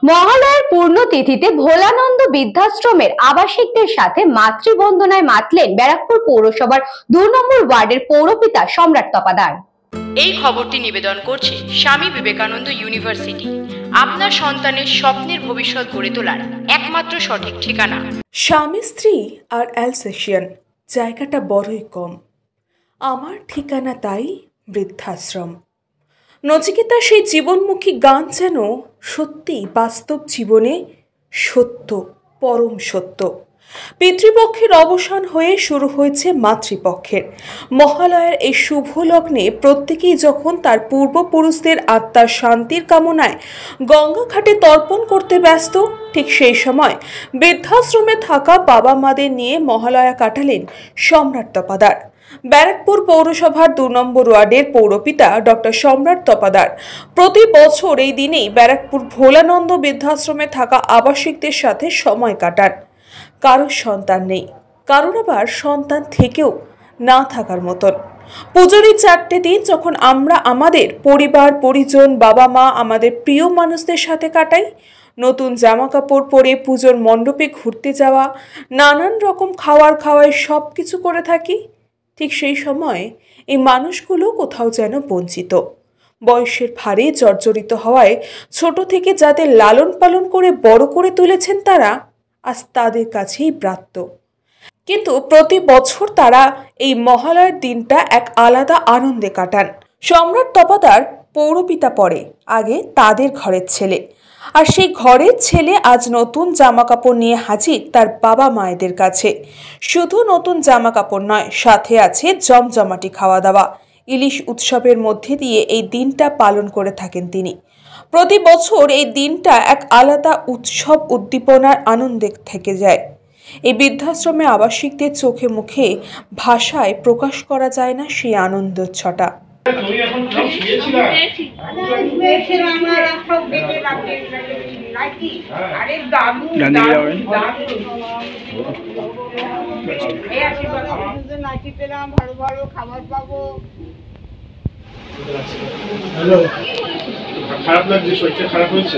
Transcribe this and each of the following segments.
মহালয়ার পূর্ণতিথিতে ভোলানন্দ বৃদ্ধাশ্রমের আবাসিকদের সাথে মাতৃবন্দনায় মাতলেন ব্যারাকপুর পৌরসভার ২ নম্বর ওয়ার্ডের পৌরপিতা সম্রাট তপাদার। এই খবরটি নিবেদন করছে স্বামী বিবেকানন্দ ইউনিভার্সিটি, আপনার সন্তানের স্বপ্নের ভবিষ্যৎ গড়ে তোলার একমাত্র সঠিক ঠিকানা। স্বামী স্ত্রী আর অ্যালসেশিয়ান জায়গাটা বড়ই কম, আমার ঠিকানা তাই বৃদ্ধাশ্রম। নচিকেতার সেই জীবনমুখী গান যেন সত্যিই বাস্তব জীবনে সত্য, পরম সত্য। পিতৃপক্ষের অবসান হয়ে শুরু হয়েছে মাতৃপক্ষের। মহালয়ার এই শুভ লগ্নে প্রত্যেকেই যখন তার পূর্বপুরুষদের আত্মার শান্তির কামনায় গঙ্গা ঘাটে তর্পণ করতে ব্যস্ত, ঠিক সেই সময় বৃদ্ধাশ্রমে থাকা বাবা মাদের নিয়ে মহালয়া কাটালেন সম্রাট তপাদার। ব্যারাকপুর পৌরসভার ২ নম্বর ওয়ার্ডের পৌরপিতা ডক্টর সম্রাট তপাদার প্রতি বছর এই দিনেই ব্যারাকপুর ভোলানন্দ বৃদ্ধাশ্রমে থাকা আবাসিকদের সাথে সময় কাটান। কারোর সন্তান নেই, কারোর আবার সন্তান থেকেও না থাকার মতন। পুজোর এই 4টে দিন যখন আমরা আমাদের পরিবার পরিজন, বাবা মা, আমাদের প্রিয় মানুষদের সাথে কাটাই, নতুন জামা কাপড় পরে পুজোর মণ্ডপে ঘুরতে যাওয়া, নানান রকম খাওয়ায় সব কিছু করে থাকি, ঠিক সেই সময় এই মানুষগুলো কোথাও যেন বঞ্চিত। বয়সের ভারে জর্জরিত হওয়ায় ছোট থেকে যাদের লালন পালন করে বড় করে তুলেছেন তারা আজ তাদের কাছেই ব্রাত্য। কিন্তু প্রতি বছর তারা এই মহালয়ার দিনটা এক আলাদা আনন্দে কাটান। সম্রাট তপাদার পৌরপিতা পরে আগে তাদের ঘরের ছেলে, আর সেই ঘরের ছেলে আজ নতুন জামা কাপড় নিয়ে হাজির তার বাবা মায়েদের কাছে। শুধু নতুন জামা কাপড় নয়, সাথে আছে জমজমাটি খাওয়া দাওয়া। ইলিশ উৎসবের মধ্যে দিয়ে এই দিনটা পালন করে থাকেন তিনি। প্রতি বছর এই দিনটা এক আলাদা উৎসব, উদ্দীপনার আনন্দে থেকে যায়। এই বৃদ্ধাশ্রমে আবাসিকদের চোখে মুখে ভাষায় প্রকাশ করা যায় না সেই আনন্দোচ্ছটা। খারাপ লাগছে, শরীরটা খারাপ হয়েছে।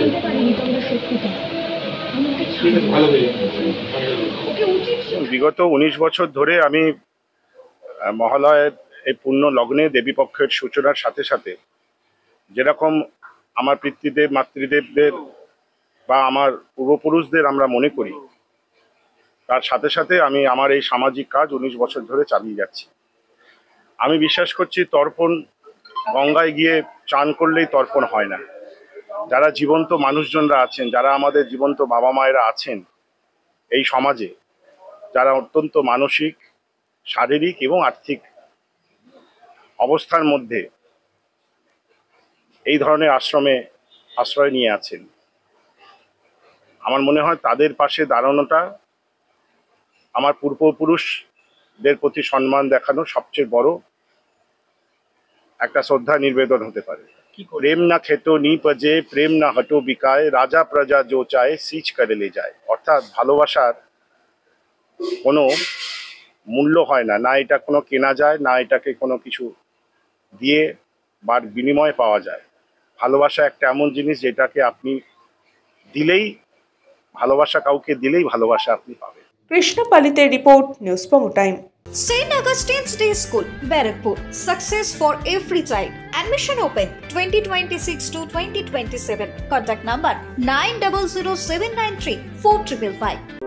বিগত 19 বছর ধরে আমি মহালয়ের এই পূর্ণ লগ্নে দেবীপক্ষের সূচনার সাথে সাথে যেরকম আমার পিতৃদেব মাতৃদেবদের বা আমার পূর্বপুরুষদের আমরা মনে করি, তার সাথে সাথে আমি আমার এই সামাজিক কাজ 19 বছর ধরে চালিয়ে যাচ্ছি। আমি বিশ্বাস করছি তর্পণ গঙ্গায় গিয়ে চান করলেই তর্পণ হয় না। যারা জীবন্ত মানুষজনরা আছেন, যারা আমাদের জীবন্ত বাবা মায়েরা আছেন এই সমাজে, যারা অত্যন্ত মানসিক, শারীরিক এবং আর্থিক অবস্থার মধ্যে এই ধরনের আশ্রমে আশ্রয় নিয়ে আছেন, আমার মনে হয় তাদের পাশে দাঁড়ানোটা আমার পূর্বপুরুষদের প্রতি সম্মান দেখানো সবচেয়ে বড় একটা শ্রদ্ধা নিবেদন হতে পারে। প্রেম না খেতো নি পজে, প্রেম না হটো বিকায়, রাজা প্রজা জো চায় সিচ করে লে যায়। অর্থাৎ ভালোবাসার কোনো মূল্য হয় না, না এটা কোনো কেনা যায়, না এটাকে কোনো কিছু দিয়ে বা বিনিময়ে পাওয়া যায়। ভালোবাসা একটা এমন জিনিস যেটাকে আপনি দিলেই, ভালোবাসা কাউকে দিলেই ভালোবাসা আপনি পাবেন। কৃষ্ণপালিতের রিপোর্ট, নিউজ পঙ্গু time. St. Augustine's Day School, Barakpur. Success for every child. Admission open 2026 to 2027. Contact number 900793 4555.